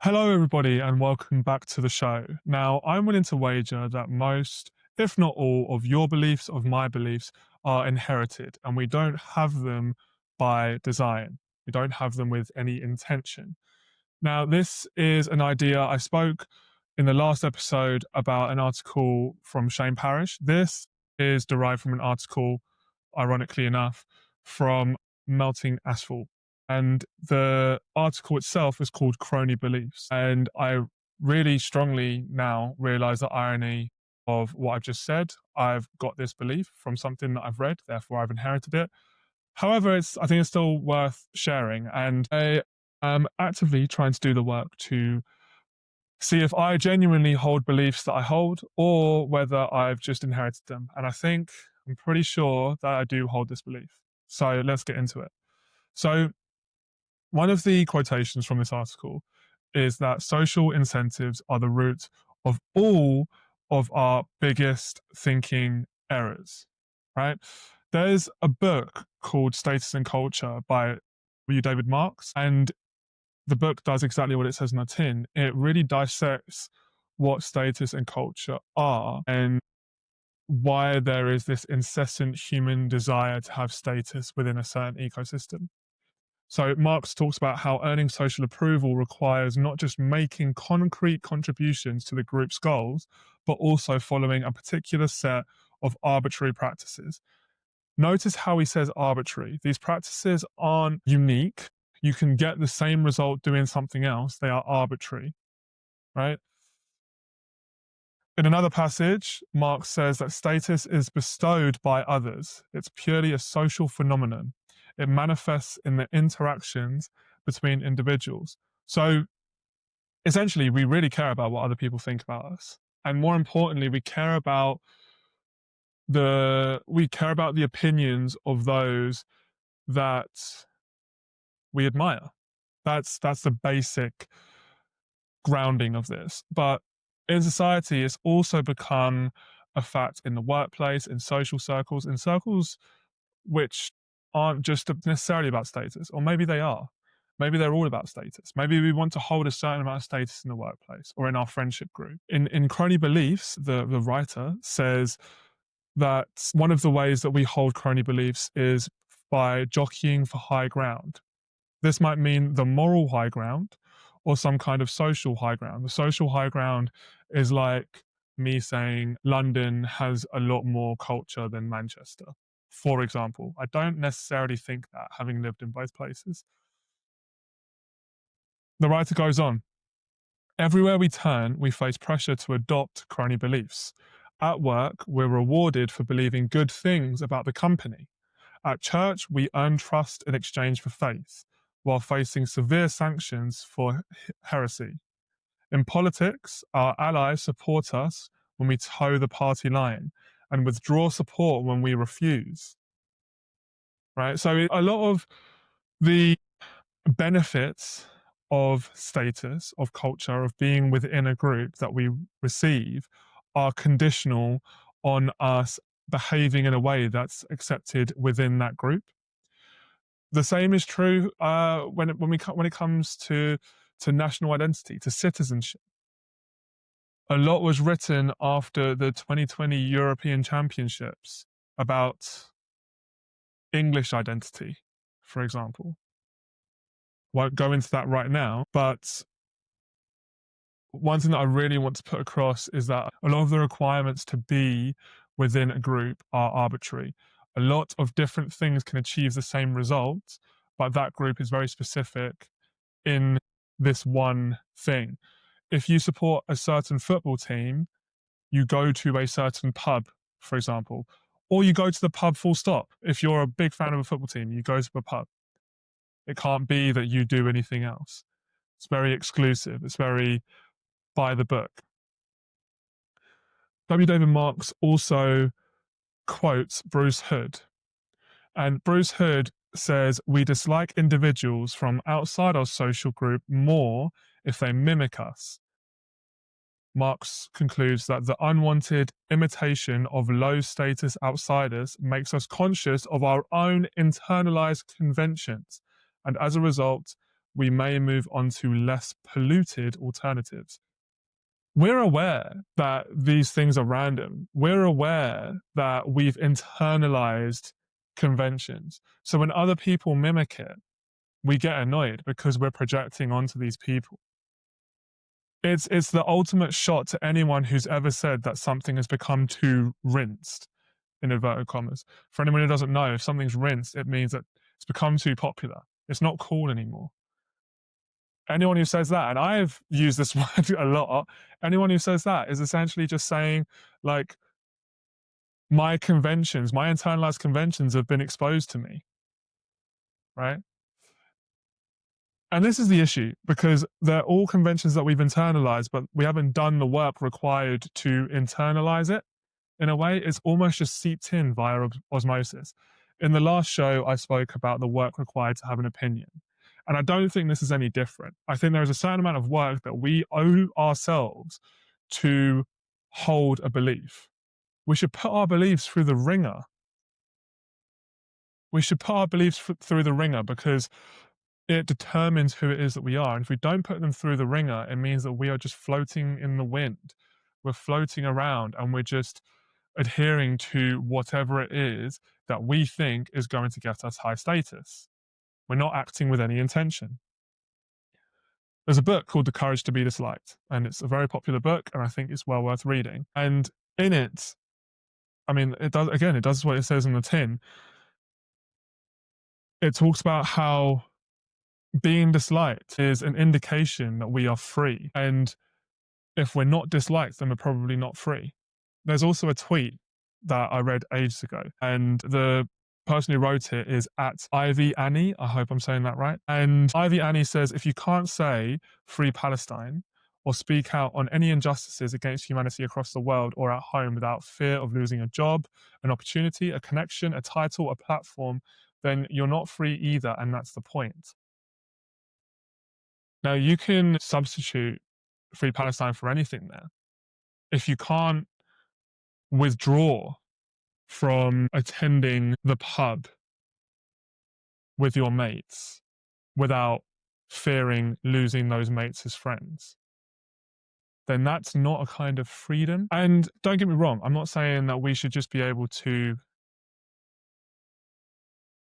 Hello, everybody, and welcome back to the show. Now, I'm willing to wager that most, if not all, of your beliefs, of my beliefs, are inherited, and we don't have them by design. We don't have them with any intention. Now, this is an idea I spoke in the last episode about an article from Shane Parrish. This is derived from an article, ironically enough, from Melting Asphalt. And the article itself is called Crony Beliefs. And I really strongly now realize the irony of what I've just said. I've got this belief from something that I've read, therefore I've inherited it. However, I think it's still worth sharing. And I am actively trying to do the work to see if I genuinely hold beliefs that I hold or whether I've just inherited them. And I'm pretty sure that I do hold this belief. So let's get into it. So, one of the quotations from this article is that social incentives are the root of all of our biggest thinking errors, right? There's a book called Status and Culture by David Marks, and the book does exactly what it says on the tin. It really dissects what status and culture are and why there is this incessant human desire to have status within a certain ecosystem. So Marx talks about how earning social approval requires not just making concrete contributions to the group's goals, but also following a particular set of arbitrary practices. Notice how he says arbitrary. These practices aren't unique. You can get the same result doing something else. They are arbitrary, right? In another passage, Marx says that status is bestowed by others. It's purely a social phenomenon. It manifests in the interactions between individuals. So essentially, we really care about what other people think about us. And more importantly, we care about the opinions of those that we admire. That's the basic grounding of this. But in society, it's also become a fact in the workplace, in circles which aren't just necessarily about status, or maybe they are. Maybe they're all about status. Maybe we want to hold a certain amount of status in the workplace or in our friendship group. In Crony Beliefs, the writer says that one of the ways that we hold crony beliefs is by jockeying for high ground. This might mean the moral high ground or some kind of social high ground. The social high ground is like me saying London has a lot more culture than Manchester, for example. I don't necessarily think that, having lived in both places. The writer goes on. Everywhere we turn, we face pressure to adopt crony beliefs. At work, we're rewarded for believing good things about the company. At church, we earn trust in exchange for faith, while facing severe sanctions for heresy. In politics, our allies support us when we toe the party line and withdraw support when we refuse. Right? So a lot of the benefits of status, of culture, of being within a group that we receive are conditional on us behaving in a way that's accepted within that group. The same is true when it comes to national identity, to citizenship. A lot was written after the 2020 European Championships about English identity, for example. Won't go into that right now, but one thing that I really want to put across is that a lot of the requirements to be within a group are arbitrary. A lot of different things can achieve the same result, but that group is very specific in this one thing. If you support a certain football team, you go to a certain pub, for example, or you go to the pub full stop. If you're a big fan of a football team, you go to a pub. It can't be that you do anything else. It's very exclusive. It's very by the book. W. David Marks also quotes Bruce Hood. And Bruce Hood says, we dislike individuals from outside our social group more if they mimic us. Marx concludes that the unwanted imitation of low status outsiders makes us conscious of our own internalized conventions, and as a result, we may move on to less polluted alternatives. We're aware that these things are random. We're aware that we've internalized conventions. So when other people mimic it, we get annoyed because we're projecting onto these people. It's the ultimate shot to anyone who's ever said that something has become too rinsed, in inverted commas. For anyone who doesn't know, if something's rinsed, it means that it's become too popular. It's not cool anymore. Anyone who says that, and I've used this word a lot, anyone who says that is essentially just saying, like, my conventions, my internalized conventions have been exposed to me, right? And this is the issue because they're all conventions that we've internalized, but we haven't done the work required to internalize it. In a way, it's almost just seeped in via osmosis. In the last show, I spoke about the work required to have an opinion. And I don't think this is any different. I think there is a certain amount of work that we owe ourselves to hold a belief. We should put our beliefs through the ringer. We should put our beliefs through the ringer because it determines who it is that we are. And if we don't put them through the ringer, it means that we are just floating in the wind. We're floating around and we're just adhering to whatever it is that we think is going to get us high status. We're not acting with any intention. There's a book called The Courage to Be Disliked, and it's a very popular book, and I think it's well worth reading. And in it, I mean, it does what it says in the tin. It talks about how being disliked is an indication that we are free. And if we're not disliked, then we're probably not free. There's also a tweet that I read ages ago, and the person who wrote it is at Ivy Annie. I hope I'm saying that right. And Ivy Annie says, if you can't say free Palestine or speak out on any injustices against humanity across the world or at home without fear of losing a job, an opportunity, a connection, a title, a platform, then you're not free either, and that's the point. Now, you can substitute free Palestine for anything there. If you can't withdraw from attending the pub with your mates without fearing losing those mates as friends, then that's not a kind of freedom. And don't get me wrong, I'm not saying that we should just be able to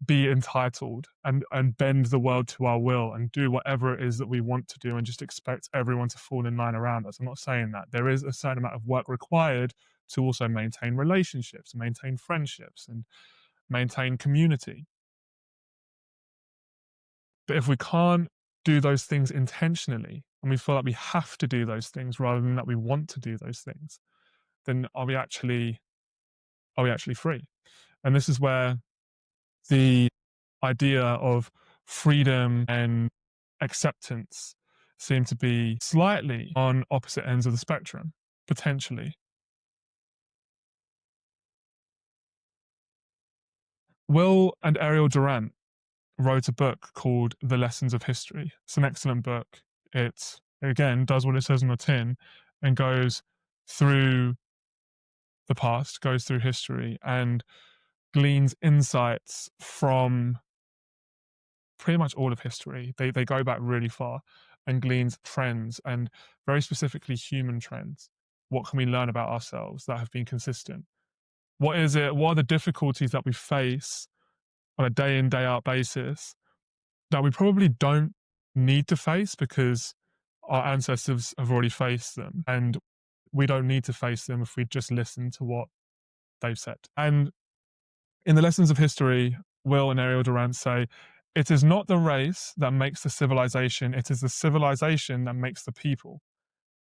be entitled and bend the world to our will and do whatever it is that we want to do and just expect everyone to fall in line around us. I'm not saying that. There is a certain amount of work required to also maintain relationships, maintain friendships, and maintain community. But if we can't do those things intentionally and we feel like we have to do those things rather than that we want to do those things, then are we actually free? And this is where the idea of freedom and acceptance seem to be slightly on opposite ends of the spectrum, potentially. Will and Ariel Durant wrote a book called The Lessons of History. It's an excellent book. It, again, does what it says on the tin and goes through the past, goes through history, and gleans insights from pretty much all of history. They go back really far and gleans trends and very specifically human trends. What can we learn about ourselves that have been consistent? What is it? What are the difficulties that we face on a day in, day out basis that we probably don't need to face because our ancestors have already faced them and we don't need to face them if we just listen to what they've said. And in the lessons of history, Will and Ariel Durant say, it is not the race that makes the civilization, it is the civilization that makes the people.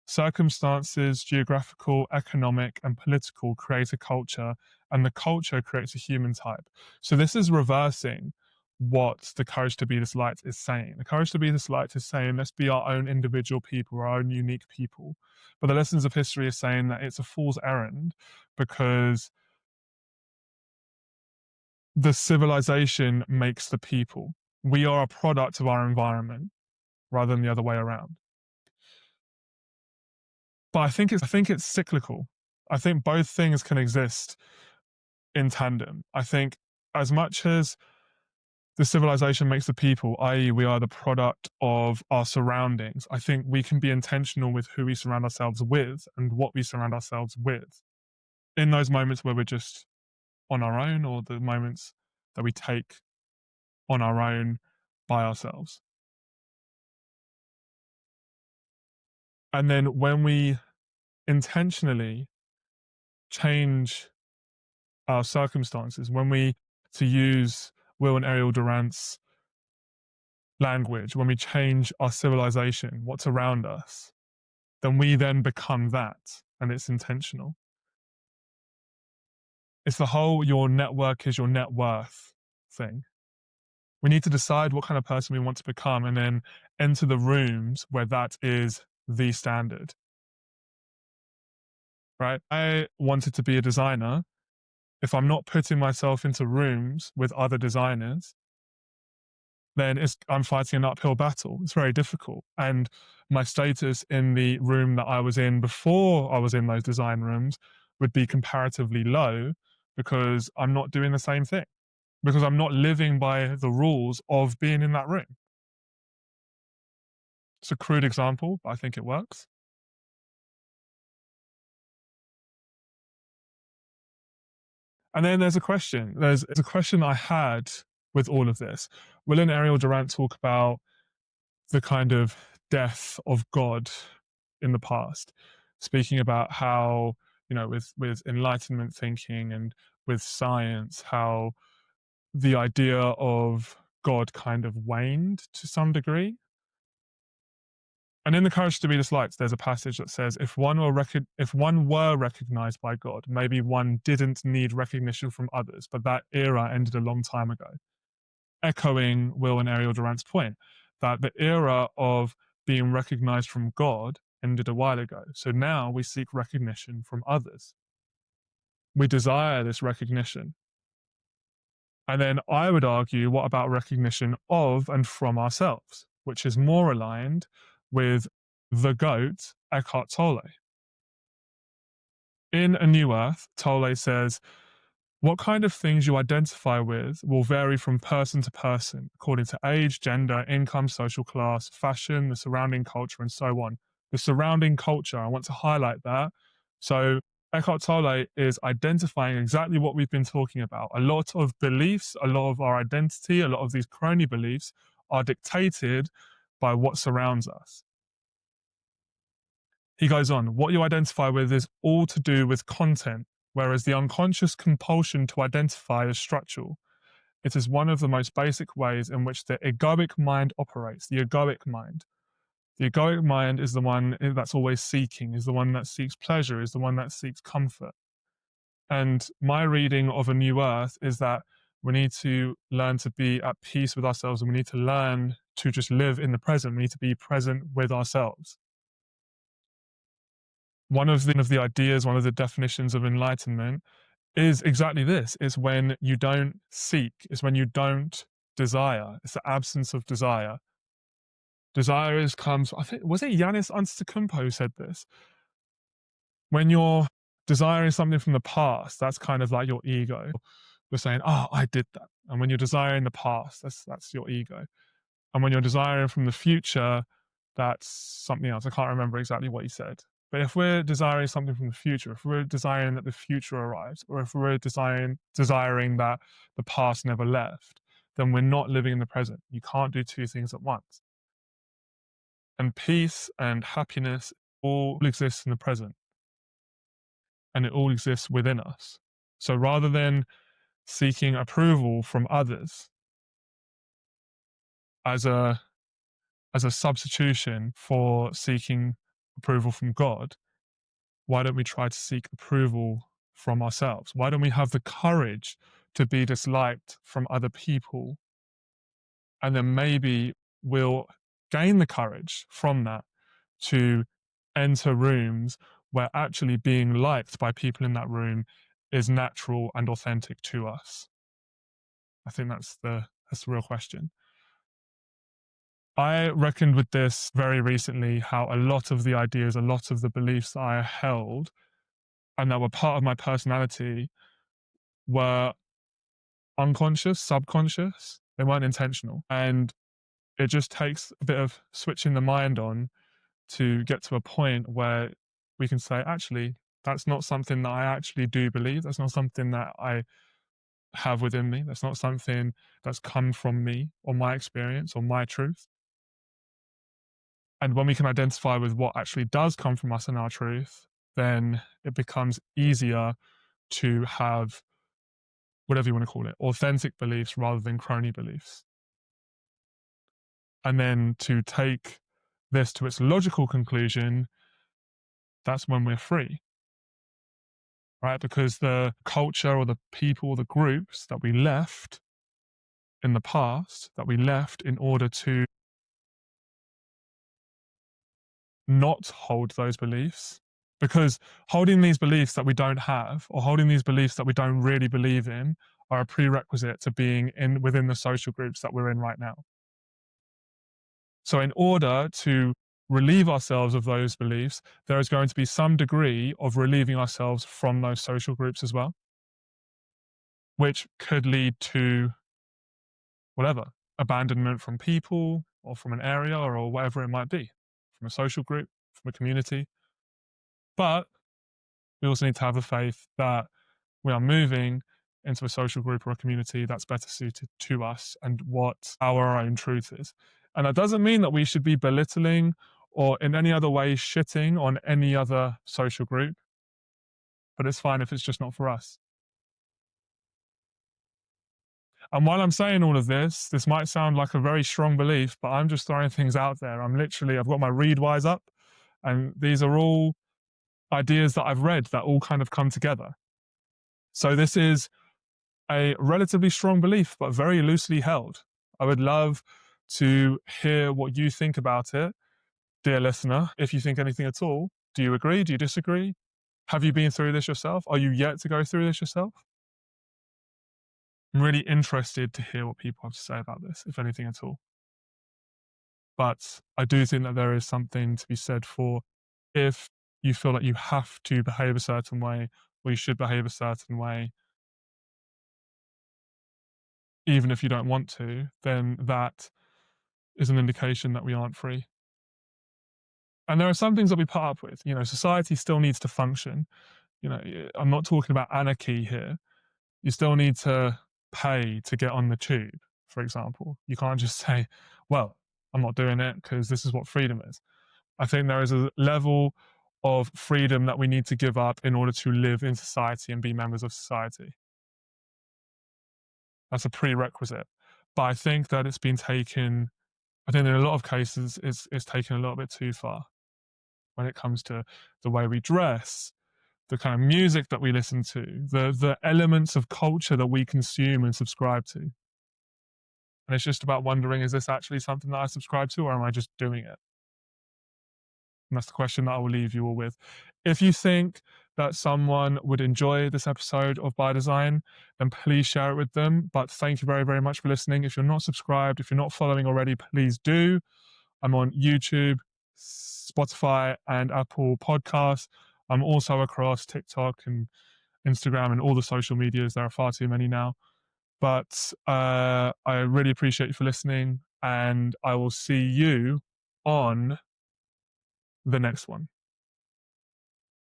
Circumstances, geographical, economic, and political create a culture, and the culture creates a human type. So this is reversing what the Courage to Be Disliked is saying. The Courage to Be Disliked is saying, let's be our own individual people, our own unique people. But the lessons of history is saying that it's a fool's errand because the civilization makes the people. We are a product of our environment rather than the other way around. But I think it's cyclical. I think both things can exist in tandem. I think as much as the civilization makes the people, i.e., we are the product of our surroundings. I think we can be intentional with who we surround ourselves with and what we surround ourselves with. In those moments where we're just on our own, or the moments that we take on our own by ourselves. And then when we intentionally change our circumstances, when we, to use Will and Ariel Durant's language, when we change our civilization, what's around us, then we then become that, and it's intentional. It's the whole your network is your net worth thing. We need to decide what kind of person we want to become and then enter the rooms where that is the standard, right? I wanted to be a designer. If I'm not putting myself into rooms with other designers, then I'm fighting an uphill battle. It's very difficult. And my status in the room that I was in before I was in those design rooms would be comparatively low because I'm not doing the same thing, because I'm not living by the rules of being in that room. It's a crude example, but I think it works. And then there's a question. There's a question I had with all of this. Will and Ariel Durant talk about the kind of death of God in the past, speaking about how, with enlightenment thinking and with science, how the idea of God kind of waned to some degree. And in The Courage to Be Disliked, there's a passage that says, if one were recognized by God, maybe one didn't need recognition from others, but that era ended a long time ago. Echoing Will and Ariel Durant's point that the era of being recognized from God ended a while ago. So now we seek recognition from others. We desire this recognition. And then I would argue, what about recognition of and from ourselves, which is more aligned with the GOAT, Eckhart Tolle. In A New Earth, Tolle says, what kind of things you identify with will vary from person to person, according to age, gender, income, social class, fashion, the surrounding culture, and so on. The surrounding culture, I want to highlight that. So Eckhart Tolle is identifying exactly what we've been talking about. A lot of beliefs, a lot of our identity, a lot of these crony beliefs are dictated by what surrounds us. He goes on, what you identify with is all to do with content, whereas the unconscious compulsion to identify is structural. It is one of the most basic ways in which the egoic mind operates. The egoic mind. The egoic mind is the one that's always seeking, is the one that seeks pleasure, is the one that seeks comfort. And my reading of A New Earth is that we need to learn to be at peace with ourselves, and we need to learn to just live in the present. We need to be present with ourselves. One of the ideas, one of the definitions of enlightenment is exactly this. It's when you don't seek, it's when you don't desire. It's the absence of desire. Desire comes, I think, was it Giannis Antetokounmpo who said this? When you're desiring something from the past, that's kind of like your ego. We're saying, oh, I did that. And when you're desiring the past, that's your ego. And when you're desiring from the future, that's something else. I can't remember exactly what he said. But if we're desiring something from the future, if we're desiring that the future arrives, or if we're desiring that the past never left, then we're not living in the present. You can't do two things at once. And peace and happiness all exists in the present. And it all exists within us. So rather than seeking approval from others as a substitution for seeking approval from God, why don't we try to seek approval from ourselves? Why don't we have the courage to be disliked from other people? And then maybe we'll gain the courage from that to enter rooms where actually being liked by people in that room is natural and authentic to us. I think that's the real question. I reckoned with this very recently, how a lot of the ideas, a lot of the beliefs that I held and that were part of my personality were unconscious, subconscious. They weren't intentional. And it just takes a bit of switching the mind on to get to a point where we can say, actually, that's not something that I actually do believe. That's not something that I have within me. That's not something that's come from me or my experience or my truth. And when we can identify with what actually does come from us and our truth, then it becomes easier to have whatever you want to call it, authentic beliefs rather than crony beliefs. And then to take this to its logical conclusion, that's when we're free, right? Because the culture or the people, the groups that we left in the past, that we left in order to not hold those beliefs, because holding these beliefs that we don't have or holding these beliefs that we don't really believe in are a prerequisite to being in within the social groups that we're in right now. So in order to relieve ourselves of those beliefs, there is going to be some degree of relieving ourselves from those social groups as well, which could lead to whatever, abandonment from people or from an area or whatever it might be, from a social group, from a community. But we also need to have the faith that we are moving into a social group or a community that's better suited to us and what our own truth is. And that doesn't mean that we should be belittling or in any other way shitting on any other social group, but it's fine if it's just not for us. And while I'm saying all of this might sound like a very strong belief, but I'm just throwing things out there. I've got my Readwise up, and these are all ideas that I've read that all kind of come together. So this is a relatively strong belief, but very loosely held. I would love to hear what you think about it, dear listener. If you think anything at all, do you agree? Do you disagree? Have you been through this yourself? Are you yet to go through this yourself? I'm really interested to hear what people have to say about this, if anything at all. But I do think that there is something to be said for if you feel like you have to behave a certain way or you should behave a certain way, even if you don't want to, then that is an indication that we aren't free. And there are some things that we put up with. You know, society still needs to function. You know, I'm not talking about anarchy here. You still need to pay to get on the tube, for example. You can't just say, well, I'm not doing it because this is what freedom is. I think there is a level of freedom that we need to give up in order to live in society and be members of society. That's a prerequisite. But I think that it's been taken, I think in a lot of cases, it's taken a little bit too far when it comes to the way we dress, the kind of music that we listen to, the elements of culture that we consume and subscribe to. And it's just about wondering, is this actually something that I subscribe to, or am I just doing it? And that's the question that I will leave you all with. If you think that someone would enjoy this episode of By Design, then please share it with them. But thank you very, very much for listening. If you're not subscribed, if you're not following already, please do. I'm on YouTube, Spotify, and Apple Podcasts. I'm also across TikTok and Instagram and all the social medias. There are far too many now. But I really appreciate you for listening, and I will see you on the next one.